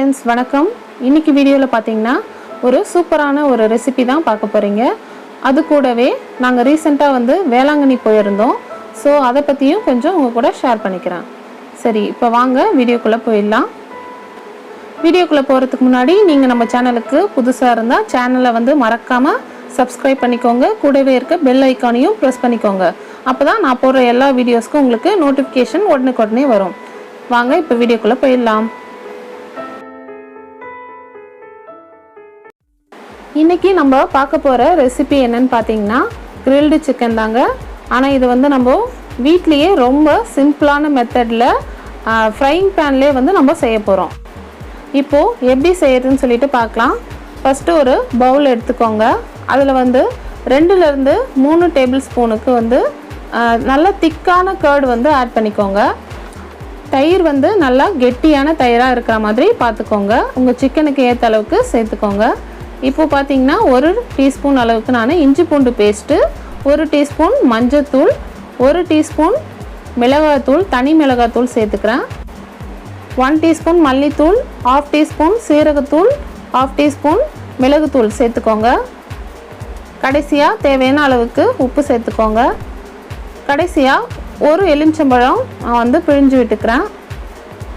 Friends வணக்கம். இன்னைக்கு வீடியோல பாத்தீங்கன்னா ஒரு சூப்பரான ஒரு ரெசிபி தான் பார்க்க போறீங்க. அது கூடவே நாங்க ரீசன்ட்டா வந்து வேளாங்கண்ணி போயிருந்தோம். சோ அத பத்தியும் கொஞ்சம் உங்க கூட ஷேர் பண்ணிக்கிறேன். சரி, இப்போ வாங்க வீடியோக்குள்ள போயிடலாம். வீடியோக்குள்ள போறதுக்கு முன்னாடி நீங்க நம்ம சேனலுக்கு புதுசா இருந்தா சேனலை வந்து மறக்காம சப்ஸ்கிரைப் பண்ணிக்கோங்க. கூடவே இருக்க பெல் ஐகானையும் பிரஸ் பண்ணிக்கோங்க. அப்பதான் நான் போடுற எல்லா வீடியோஸ்க்கும் உங்களுக்கு நோட்டிஃபிகேஷன் உடனுக்குடனே வரும். வாங்க இப்போ வீடியோக்குள்ள போயிடலாம். இன்னைக்கு நம்ம பார்க்க போற ரெசிபி என்னன்னு பார்த்தீங்கன்னா கிரில்டு சிக்கன் தாங்க. ஆனால் இது வந்து நம்ம வீட்லேயே ரொம்ப சிம்பிளான மெத்தடில் ஃப்ரைங் பேன்லேயே வந்து நம்ம செய்ய போகிறோம். இப்போது எப்படி செய்யறதுன்னு சொல்லிட்டு பார்க்கலாம். ஃபஸ்ட்டு ஒரு பவுல் எடுத்துக்கோங்க. அதில் வந்து 2லேருந்து 3 டேபிள் ஸ்பூனுக்கு வந்து நல்ல திக்கான கர்டு வந்து ஆட் பண்ணிக்கோங்க. தயிர் வந்து நல்லா கெட்டியான தயிராக இருக்கிற மாதிரி பார்த்துக்கோங்க. உங்கள் சிக்கனுக்கு ஏற்ற அளவுக்கு சேர்த்துக்கோங்க. இப்போ பார்த்தீங்கன்னா 1 டீஸ்பூன் அளவுக்கு நான் இஞ்சி பூண்டு பேஸ்ட்டு, 1 டீஸ்பூன் மஞ்சத்தூள், 1 டீஸ்பூன் மிளகாத்தூள், தனி மிளகாத்தூள் சேர்த்துக்கிறேன். 1 டீஸ்பூன் மல்லித்தூள், 1/2 டீஸ்பூன் சீரகத்தூள், 1/2 டீஸ்பூன் மிளகுத்தூள் சேர்த்துக்கோங்க. கடைசியாக தேவையான அளவுக்கு உப்பு சேர்த்துக்கோங்க. கடைசியாக ஒரு எலுமிச்சம்பழம் வந்து பிழிஞ்சு விட்டுக்கிறேன்.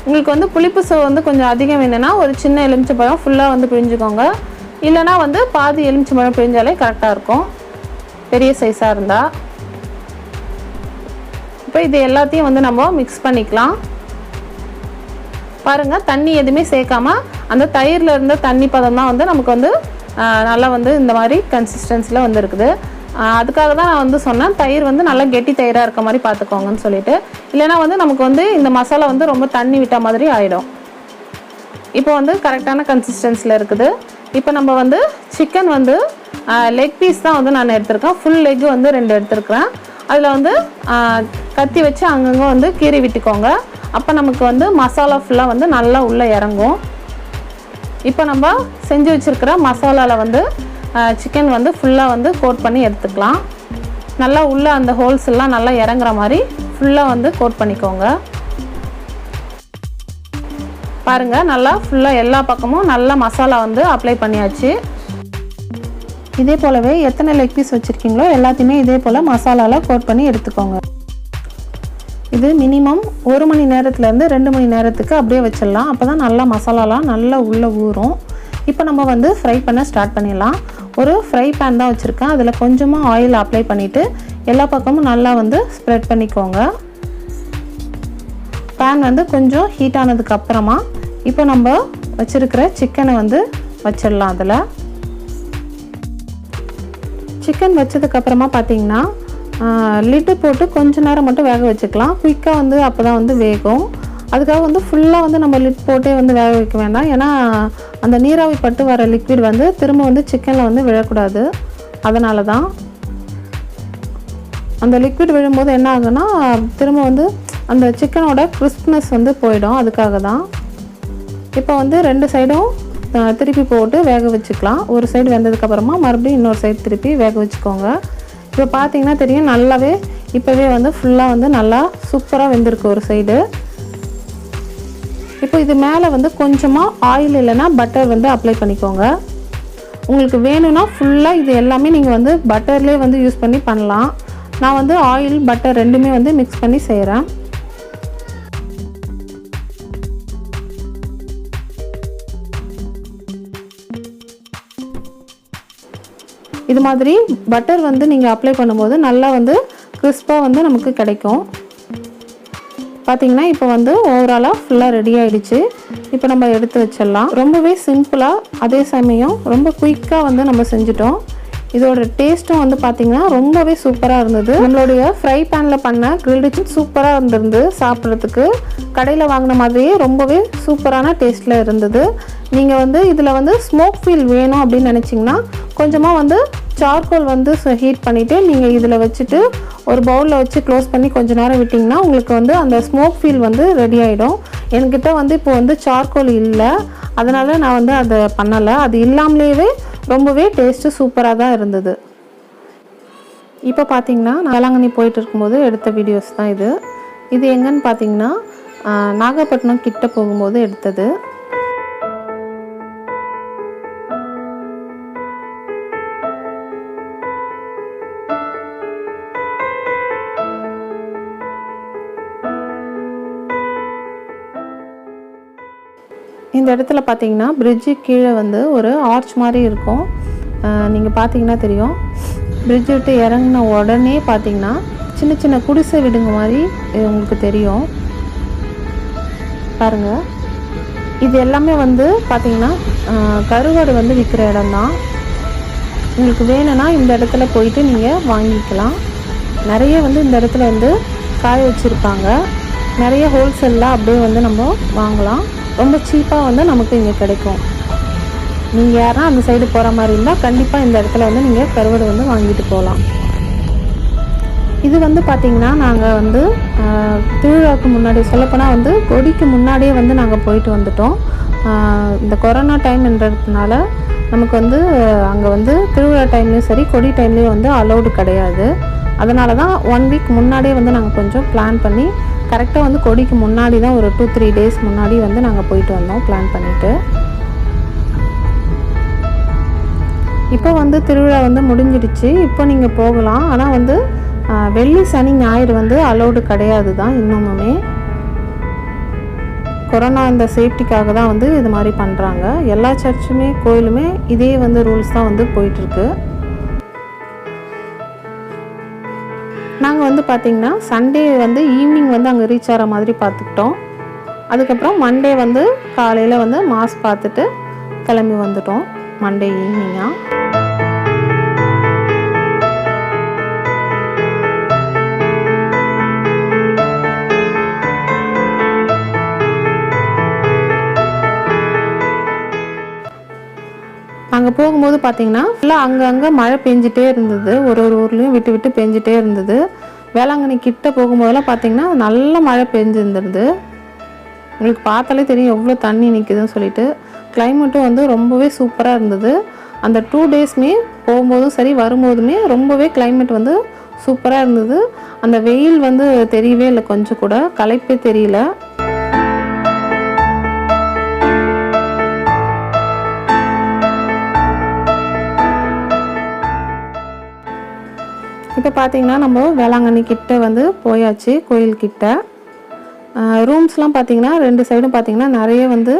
உங்களுக்கு வந்து புளிப்பு சுவை வந்து கொஞ்சம் அதிகம் வேணும்னா ஒரு சின்ன எலுமிச்சம்பழம் ஃபுல்லாக வந்து பிழிஞ்சுக்கோங்க. இல்லைனா வந்து பாதி எலுமிச்சம்பழம் பிழிஞ்சாலே கரெக்டாக இருக்கும், பெரிய சைஸாக இருந்தால். இப்போ இது எல்லாத்தையும் வந்து நம்ம மிக்ஸ் பண்ணிக்கலாம். பாருங்கள், தண்ணி எதுவுமே சேர்க்காம அந்த தயிரில் இருந்த தண்ணி பதம் தான் வந்து நமக்கு வந்து நல்லா வந்து இந்த மாதிரி கன்சிஸ்டன்சியில் வந்து இருக்குது. அதுக்காக தான் நான் வந்து சொன்னேன், தயிர் வந்து நல்லா கெட்டி தயிராக இருக்க மாதிரி பார்த்துக்கோங்கன்னு சொல்லிட்டு. இல்லைனா வந்து நமக்கு வந்து இந்த மசாலா வந்து ரொம்ப தண்ணி விட்ட மாதிரி ஆகிடும். இப்போ வந்து கரெக்டான கன்சிஸ்டன்சியில் இருக்குது. இப்போ நம்ம வந்து சிக்கன் வந்து லெக் பீஸ் தான் வந்து நான் எடுத்திருக்கேன். ஃபுல் லெக் வந்து 2 எடுத்துருக்கிறேன். அதில் வந்து கத்தி வச்சு அங்கங்கே வந்து கீறி விட்டுக்கோங்க. அப்போ நமக்கு வந்து மசாலா ஃபுல்லாக வந்து நல்லா உள்ளே இறங்கும். இப்போ நம்ம செஞ்சு வச்சுருக்கிற மசாலாவில் வந்து சிக்கன் வந்து ஃபுல்லாக வந்து கோட் பண்ணி எடுத்துக்கலாம். நல்லா உள்ளே அந்த ஹோல்ஸ் எல்லாம் நல்லா இறங்குற மாதிரி ஃபுல்லாக வந்து கோட் பண்ணிக்கோங்க. பாருங்கள், நல்லா ஃபுல்லாக எல்லா பக்கமும் நல்லா மசாலா வந்து அப்ளை பண்ணியாச்சு. இதே போலவே எத்தனை லெக் பீஸ் வச்சுருக்கீங்களோ எல்லாத்தையுமே இதே போல் மசாலாவில் கோட் பண்ணி எடுத்துக்கோங்க. இது மினிமம் 1 மணி நேரத்துலேருந்து 2 மணி நேரத்துக்கு அப்படியே வச்சிடலாம். அப்போ தான் நல்லா மசாலாலாம் நல்லா உள்ளே ஊறும். இப்போ நம்ம வந்து ஃப்ரை பண்ண ஸ்டார்ட் பண்ணிடலாம். ஒரு ஃப்ரை பேன் தான் வச்சுருக்கேன். அதில் கொஞ்சமாக ஆயில் அப்ளை பண்ணிவிட்டு எல்லா பக்கமும் நல்லா வந்து ஸ்ப்ரெட் பண்ணிக்கோங்க. பேன் வந்து கொஞ்சம் ஹீட் ஆனதுக்கு அப்புறமா இப்போ நம்ம வச்சுருக்கிற சிக்கனை வந்து வச்சிடலாம். அதில் சிக்கன் வச்சதுக்கப்புறமா பார்த்திங்கன்னா லிட்டு போட்டு கொஞ்ச நேரம் மட்டும் வேக வச்சுக்கலாம். குயிக்காக வந்து அப்போ தான் வந்து வேகும். அதுக்காக வந்து ஃபுல்லாக வந்து நம்ம லிட் போட்டே வந்து வேக வைக்க வேண்டாம். ஏன்னா அந்த நீராவி பட்டு வர லிக்விட் வந்து திரும்ப வந்து சிக்கனில் வந்து விழக்கூடாது. அதனால தான் அந்த லிக்விட் விழும்போது என்ன ஆகுன்னா திரும்ப வந்து அந்த சிக்கனோட கிறிஸ்ப்னஸ் வந்து போயிடும். அதுக்காக தான் இப்போ வந்து 2 சைடும் திருப்பி போட்டு வேக வச்சுக்கலாம். ஒரு சைடு வெந்ததுக்கப்புறமா மறுபடியும் இன்னொரு சைடு திருப்பி வேக வச்சுக்கோங்க. இப்போ பார்த்தீங்கன்னா தெரியும், நல்லாவே இப்போவே வந்து ஃபுல்லாக வந்து நல்லா சூப்பராக வெந்திருக்கு ஒரு சைடு. இப்போ இது மேலே வந்து கொஞ்சமாக ஆயில் இல்லைன்னா பட்டர் வந்து அப்ளை பண்ணிக்கோங்க. உங்களுக்கு வேணும்னா ஃபுல்லாக இது எல்லாமே நீங்கள் வந்து பட்டர்லேயே வந்து யூஸ் பண்ணி பண்ணலாம். நான் வந்து ஆயில் பட்டர் ரெண்டுமே வந்து மிக்ஸ் பண்ணி செய்கிறேன். இது மாதிரி பட்டர் வந்து நீங்கள் அப்ளை பண்ணும்போது நல்லா வந்து கிறிஸ்பாக வந்து நமக்கு கிடைக்கும். பார்த்திங்கன்னா இப்போ வந்து ஓவராலாக ஃபுல்லாக ரெடி ஆகிடுச்சு. இப்போ நம்ம எடுத்து வச்சிடலாம். ரொம்பவே சிம்பிளாக, அதே சமயம் ரொம்ப குயிக்காக வந்து நம்ம செஞ்சிட்டோம். இதோட டேஸ்ட்டும் வந்து பார்த்திங்கன்னா ரொம்பவே சூப்பராக இருந்தது. நம்மளுடைய ஃப்ரை பேனில் பண்ண கிரில்டு சிக்கன் சூப்பராக இருந்திருந்து சாப்பிட்றதுக்கு. கடையில் வாங்கின மாதிரியே ரொம்பவே சூப்பரான டேஸ்ட்டில் இருந்தது. நீங்கள் வந்து இதில் வந்து ஸ்மோக் ஃபீல் வேணும் அப்படின்னு நினச்சிங்கன்னா கொஞ்சமாக வந்து சார்கோல் வந்து ஹீட் பண்ணிவிட்டு நீங்கள் இதில் வச்சுட்டு ஒரு பவுலில் வச்சு க்ளோஸ் பண்ணி கொஞ்சம் நேரம் விட்டிங்கன்னா உங்களுக்கு வந்து அந்த ஸ்மோக் ஃபீல் வந்து ரெடி ஆகிடும். என்கிட்ட வந்து இப்போ வந்து சார்கோல் இல்லை, அதனால் நான் வந்து அதை பண்ணலை. அது இல்லாமலேயே ரொம்பவே டேஸ்ட்டு சூப்பராக தான் இருந்தது. இப்போ பார்த்தீங்கன்னா நான் வேளாங்கண்ணி போயிட்டு இருக்கும்போது எடுத்த வீடியோஸ் தான் இது. இது எங்கன்னு பார்த்தீங்கன்னா நாகப்பட்டினம் கிட்ட போகும்போது எடுத்தது. இந்த இடத்துல பார்த்தீங்கன்னா பிரிட்ஜு கீழே வந்து ஒரு ஆர்ச் மாதிரி இருக்கும். நீங்கள் பார்த்தீங்கன்னா தெரியும். பிரிட்ஜ் விட்டு இறங்கின உடனே பார்த்தீங்கன்னா சின்ன சின்ன குடிசை வீடுங்க மாதிரி உங்களுக்கு தெரியும் பாருங்கள். இது எல்லாமே வந்து பார்த்தீங்கன்னா கருவாடு வந்து விற்கிற இடம் தான். உங்களுக்கு வேணும்னா இந்த இடத்துல போயிட்டு நீங்கள் வாங்கிக்கலாம். நிறைய வந்து இந்த இடத்துல வந்து காய வச்சுருப்பாங்க. நிறைய ஹோல்சேலில் அப்படியே வந்து நம்ம வாங்கலாம். ரொம்ப சீப்பாக வந்து நமக்கு இங்கே கிடைக்கும். நீங்கள் யாரா அந்த சைடு போகிற மாதிரி இருந்தால் கண்டிப்பாக இந்த இடத்துல வந்து நீங்கள் கருவாடு வந்து வாங்கிட்டு போகலாம். இது வந்து பார்த்திங்கன்னா நாங்கள் வந்து திருவிழாவுக்கு முன்னாடி சொல்லப்போனால் வந்து கொடிக்கு முன்னாடியே வந்து நாங்கள் போயிட்டு வந்துட்டோம். இந்த கொரோனா டைம்ன்றதுனால நமக்கு வந்து அங்கே வந்து திருவிழா டைம்லேயும் சரி கொடி டைம்லேயும் வந்து அலௌடு கிடையாது. அதனால தான் 1 வீக் முன்னாடியே வந்து நாங்கள் கொஞ்சம் பிளான் பண்ணி கரெக்டாக வந்து கொடிக்கு முன்னாடி தான் ஒரு 2-3 டேஸ் முன்னாடி வந்து நாங்கள் போயிட்டு வந்தோம் பிளான் பண்ணிவிட்டு. இப்போ வந்து திருவிழா வந்து முடிஞ்சிடுச்சு. இப்போ நீங்கள் போகலாம். ஆனால் வந்து வெள்ளி சனி ஞாயிறு வந்து அலௌடு கிடையாது தான் இன்னுமுமே. கொரோனா இந்த சேஃப்டிக்காக தான் வந்து இது மாதிரி பண்ணுறாங்க. எல்லா சர்ச்சுமே கோயிலுமே இதே வந்து ரூல்ஸ் தான் வந்து போயிட்டுருக்கு. நாங்கள் வந்து பார்த்திங்கன்னா சண்டே வந்து ஈவினிங் வந்து அங்கே ரீச் ஆகிற மாதிரி பார்த்துக்கிட்டோம். அதுக்கப்புறம் மண்டே வந்து காலையில் வந்து மாஸ் பார்த்துட்டு கிளம்பி வந்துட்டோம் மண்டே ஈவினிங்காக. அங்கே போகும்போது பார்த்திங்கன்னா ஃபுல்லாக அங்கங்கே மழை பெஞ்சிட்டே இருந்தது. ஒரு ஊர்லேயும் விட்டு விட்டு பெஞ்சிட்டே இருந்தது. வேளாங்கண்ணி கிட்ட போகும்போதெல்லாம் பார்த்திங்கன்னா நல்ல மழை பெஞ்சிருந்துருது. உங்களுக்கு பார்த்தாலே தெரியும் எவ்வளோ தண்ணி நிற்குதுன்னு சொல்லிட்டு. கிளைமேட்டும் வந்து ரொம்பவே சூப்பராக இருந்தது. அந்த 2 டேஸ்மே போகும்போதும் சரி வரும்போதுமே ரொம்பவே கிளைமேட் வந்து சூப்பராக இருந்தது. அந்த வெயில் வந்து தெரியவே இல்லை, கொஞ்சம் கூட களைப்பே தெரியல. இப்போ பார்த்தீங்கன்னா நம்ம வேளாங்கண்ணி கிட்ட வந்து போயாச்சு, கோயில்கிட்ட. ரூம்ஸ்லாம் பார்த்தீங்கன்னா 2 சைடும் பார்த்தீங்கன்னா நிறைய வந்து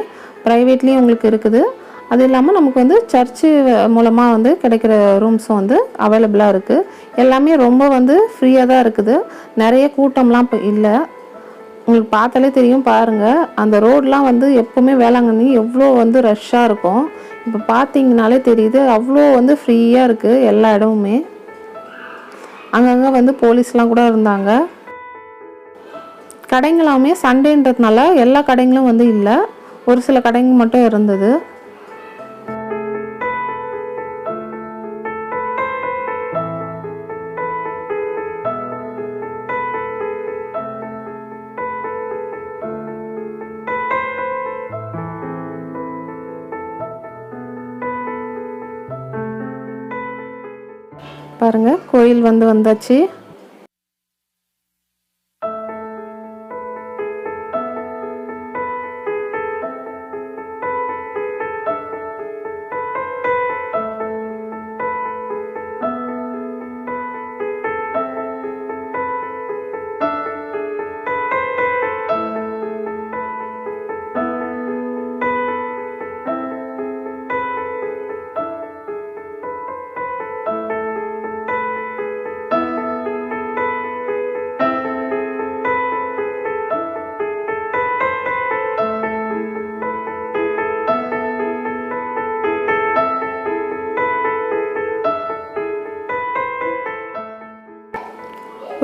ப்ரைவேட்லேயும் உங்களுக்கு இருக்குது. அது இல்லாமல் நமக்கு வந்து சர்ச்சு மூலமாக வந்து கிடைக்கிற ரூம்ஸும் வந்து அவைலபிளாக இருக்குது. எல்லாமே ரொம்ப வந்து ஃப்ரீயாக தான் இருக்குது. நிறைய கூட்டம்லாம் இப்போ இல்லை. உங்களுக்கு பார்த்தாலே தெரியும் பாருங்கள். அந்த ரோடெலாம் வந்து எப்போவுமே வேளாங்கண்ணி எவ்வளோ வந்து ரஷ்ஷாக இருக்கும். இப்போ பார்த்தீங்கனாலே தெரியுது அவ்வளோ வந்து ஃப்ரீயாக இருக்குது எல்லா இடமுமே. அங்கங்கே வந்து போலீஸ்லாம் கூட இருந்தாங்க. கடைங்களாமே சண்டேன்றதுனால எல்லா கடைங்களும் வந்து இல்லை, ஒரு சில கடைங்க மட்டும் இருந்தது. பாருங்க கோயில் வந்து வந்தாச்சு.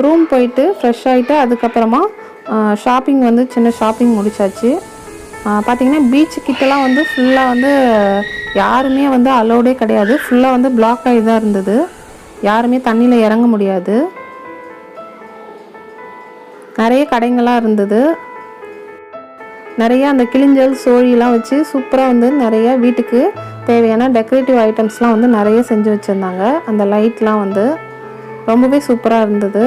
ரூம் போயிட்டு ஃப்ரெஷ் ஆகிட்டு அதுக்கப்புறமா ஷாப்பிங் வந்து சின்ன ஷாப்பிங் முடிச்சாச்சு. பார்த்திங்கன்னா பீச்சு கிட்டலாம் வந்து ஃபுல்லாக வந்து யாருமே வந்து அலோடே கிடையாது. ஃபுல்லாக வந்து பிளாக் ஆகி தான் இருந்தது. யாருமே தண்ணியில் இறங்க முடியாது. நிறைய கடைங்கள்லாம் இருந்தது. நிறைய அந்த கிளிஞ்சல் சோழிலாம் வச்சு சூப்பராக வந்து நிறைய வீட்டுக்கு தேவையான டெக்கரேட்டிவ் ஐட்டம்ஸ்லாம் வந்து நிறைய செஞ்சு வச்சுருந்தாங்க. அந்த லைட்லாம் வந்து ரொம்பவே சூப்பராக இருந்தது.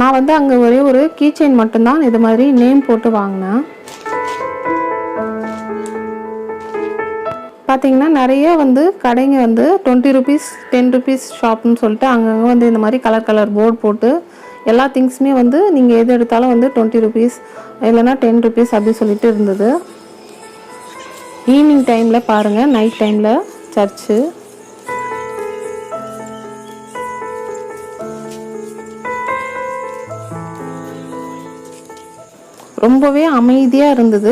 நான் வந்து அங்கே ஒரே ஒரு கீ செயின் மட்டும்தான் இது மாதிரி நேம் போட்டு வாங்கினேன். பார்த்திங்கன்னா நிறைய வந்து கடைங்க வந்து 20 rupees 10 rupees ஷாப்னு சொல்லிட்டு அங்கங்கே வந்து இந்த மாதிரி கலர் கலர் போர்டு போட்டு எல்லா திங்ஸுமே வந்து நீங்கள் எது எடுத்தாலும் வந்து 20 rupees இல்லைன்னா 10 rupees அப்படி சொல்லிட்டு இருந்தது. ஈவினிங் டைமில் பாருங்கள், நைட் டைமில் சர்ச்சு ரொம்பவே அமைதியாக இருந்தது.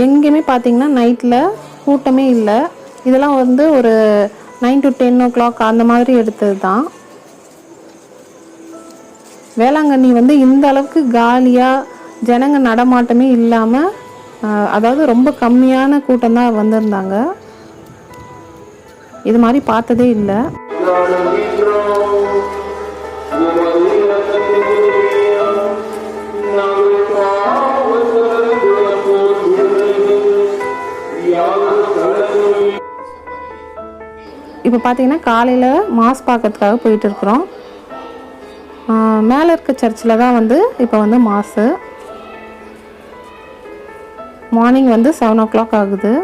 எங்கேயுமே பார்த்திங்கன்னா நைட்டில் கூட்டமே இல்லை. இதெல்லாம் வந்து ஒரு 9 to 10 o'clock அந்த மாதிரி எடுத்தது தான். வேளாங்கண்ணி வந்து இந்த அளவுக்கு காலியாக ஜனங்க நடமாட்டமே இல்லாமல், அதாவது ரொம்ப கம்மியான கூட்டம் தான் வந்திருந்தாங்க. இது மாதிரி பார்த்ததே இல்லை. இப்போ பார்த்தீங்கன்னா காலையில் மாஸ் பார்க்கறதுக்காக போயிட்டு இருக்கிறோம். மேலே இருக்க சர்ச்சில் தான் வந்து இப்போ வந்து மாஸு. மார்னிங் வந்து 7 o'clock ஆகுது.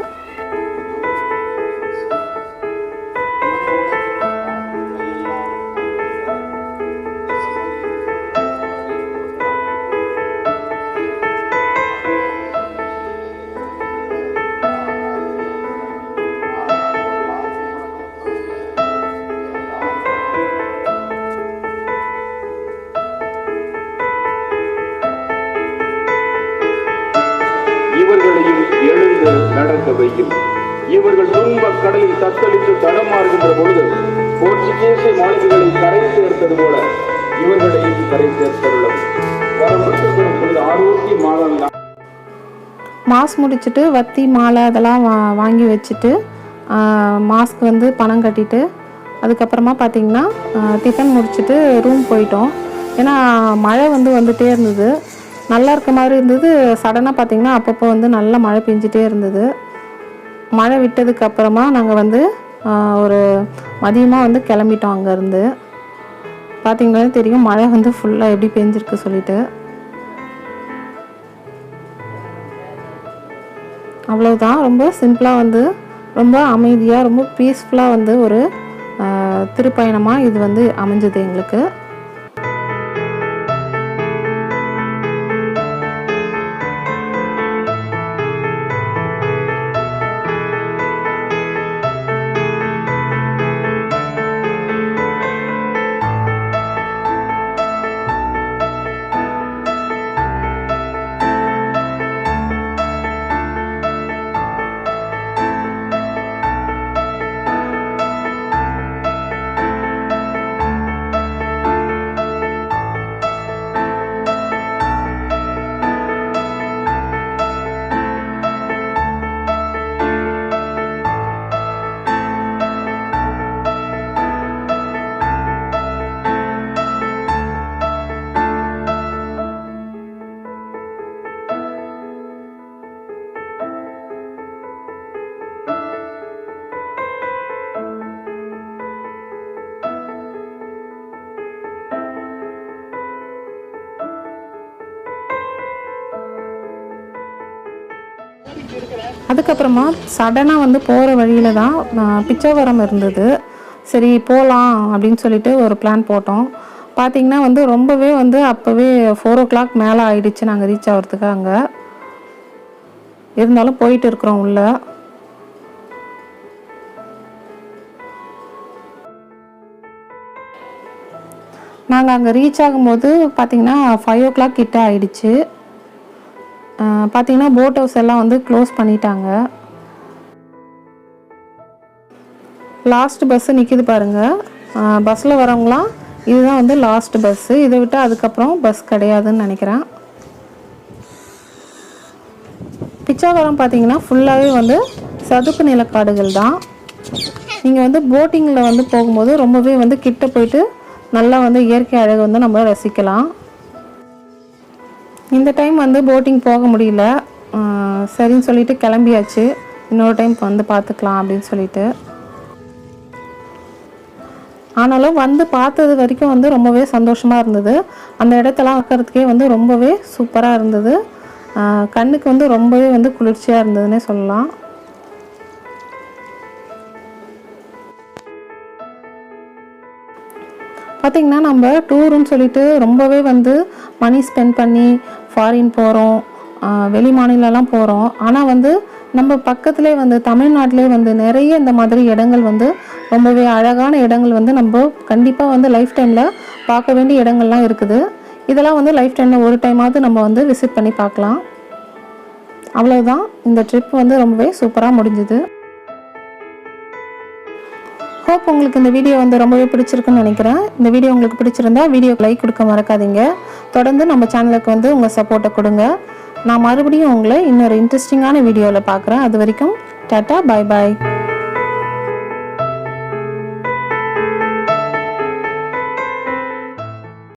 இவர்களையும் எழுந்து நடக்க வைக்கும். இவர்கள் துன்ப கடலில் தத்தளித்து தடமாறுகின்ற பொழுது போர்ச்சுகீச மாளிகைகளை கரை சேர்த்தது போல இவர்களையும் கரை சேர்த்தருளும். மாஸ் முடிச்சுட்டு வத்தி மாலை அதெல்லாம் வாங்கி வச்சுட்டு மாஸ்க்கு வந்து பணம் கட்டிட்டு அதுக்கப்புறமா பார்த்திங்கன்னா டிஃபன் முடிச்சுட்டு ரூம் போயிட்டோம். ஏன்னா மழை வந்து வந்துகிட்டே இருந்தது. நல்லா இருக்க மாதிரி இருந்தது. சடனாக பார்த்திங்கன்னா அப்பப்போ வந்து நல்லா மழை பெஞ்சிட்டே இருந்தது. மழை விட்டதுக்கு அப்புறமா நாங்கள் வந்து ஒரு மதியமாக வந்து கிளம்பிட்டோம். அங்கேருந்து பார்த்திங்கன்னா தெரியும் மழை வந்து ஃபுல்லாக எப்படி பெஞ்சிருக்கு சொல்லிட்டு. அவ்வளவுதான். ரொம்ப சிம்பிளாக வந்து ரொம்ப அமைதியாக ரொம்ப பீஸ்ஃபுல்லாக வந்து ஒரு திருப்பயணமாக இது வந்து அமைஞ்சது எங்களுக்கு. அதுக்கப்புறமா சடனாக வந்து போகிற வழியில் தான் பிச்சவரம் இருந்தது. சரி போகலாம் அப்படின்னு சொல்லிட்டு ஒரு பிளான் போட்டோம். பார்த்திங்கன்னா வந்து ரொம்பவே வந்து அப்போவே 4 o'clock மேலே ஆயிடுச்சு நாங்கள் ரீச் ஆகிறதுக்கு. அங்கே இருந்தாலும் போயிட்டு இருக்கிறோம் உள்ள. நாங்கள் அங்கே ரீச் ஆகும்போது பார்த்திங்கன்னா 5 o'clock கிட்ட ஆயிடுச்சு. பார்த்திங்கன்னா போட் ஹவுஸ் எல்லாம் வந்து க்ளோஸ் பண்ணிட்டாங்க. லாஸ்ட் பஸ்ஸு நிற்கிது பாருங்கள். பஸ்ஸில் வரவங்களாம் இதுதான் வந்து லாஸ்ட் பஸ்ஸு. இதை விட்டு அதுக்கப்புறம் பஸ் கிடையாதுன்னு நினைக்கிறேன். பிச்சாவரம் பார்த்திங்கன்னா ஃபுல்லாகவே வந்து சதுப்பு நிலக்காடுகள் தான். நீங்கள் வந்து போட்டிங்கில் வந்து போகும்போது ரொம்பவே வந்து கிட்ட போயிட்டு நல்லா வந்து இயற்கை அழகு வந்து நம்ம ரசிக்கலாம். இந்த டைம் வந்து போட்டிங் போக முடியல. சரின்னு சொல்லிட்டு கிளம்பியாச்சு. இன்னொரு டைம் வந்து பார்த்துக்கலாம் அப்படின்னு சொல்லிட்டு. ஆனாலும் வந்து பார்த்தது வரைக்கும் வந்து ரொம்பவே சந்தோஷமாக இருந்தது. அந்த இடத்தெல்லாம் பார்க்கறதுக்கே வந்து ரொம்பவே சூப்பராக இருந்தது. கண்ணுக்கு வந்து ரொம்பவே வந்து குளிர்ச்சியாக இருந்ததுன்னே சொல்லலாம். பார்த்திங்கன்னா நம்ம டூருன்னு சொல்லிட்டு ரொம்பவே வந்து மணி ஸ்பெண்ட் பண்ணி ஃபாரின் போகிறோம், வெளி மாநிலம்லாம் போகிறோம். ஆனால் வந்து நம்ம பக்கத்துலேயே வந்து தமிழ்நாட்டிலே வந்து நிறைய இந்த மாதிரி இடங்கள் வந்து ரொம்பவே அழகான இடங்கள் வந்து நம்ம கண்டிப்பாக வந்து லைஃப் டைமில் பார்க்க வேண்டிய இடங்கள்லாம் இருக்குது. இதெல்லாம் வந்து லைஃப் டைமில் ஒரு டைமாவது நம்ம வந்து விசிட் பண்ணி பார்க்கலாம். அவ்வளோதான், இந்த ட்ரிப் வந்து ரொம்பவே சூப்பராக முடிஞ்சுது. ஹோப் உங்களுக்கு இந்த வீடியோ வந்து ரொம்பவே பிடிச்சிருக்குன்னு நினைக்கிறேன். இந்த வீடியோ உங்களுக்கு பிடிச்சிருந்தா வீடியோக்கு லைக் கொடுக்க மறக்காதீங்க. தொடர்ந்து நம்ம சேனலுக்கு வந்து உங்கள் சப்போர்ட்டை கொடுங்க. நான் மறுபடியும் உங்களை இன்னொரு இன்ட்ரெஸ்டிங்கான வீடியோவில் பார்க்குறேன். அது வரைக்கும் டாட்டா, பாய் பாய்.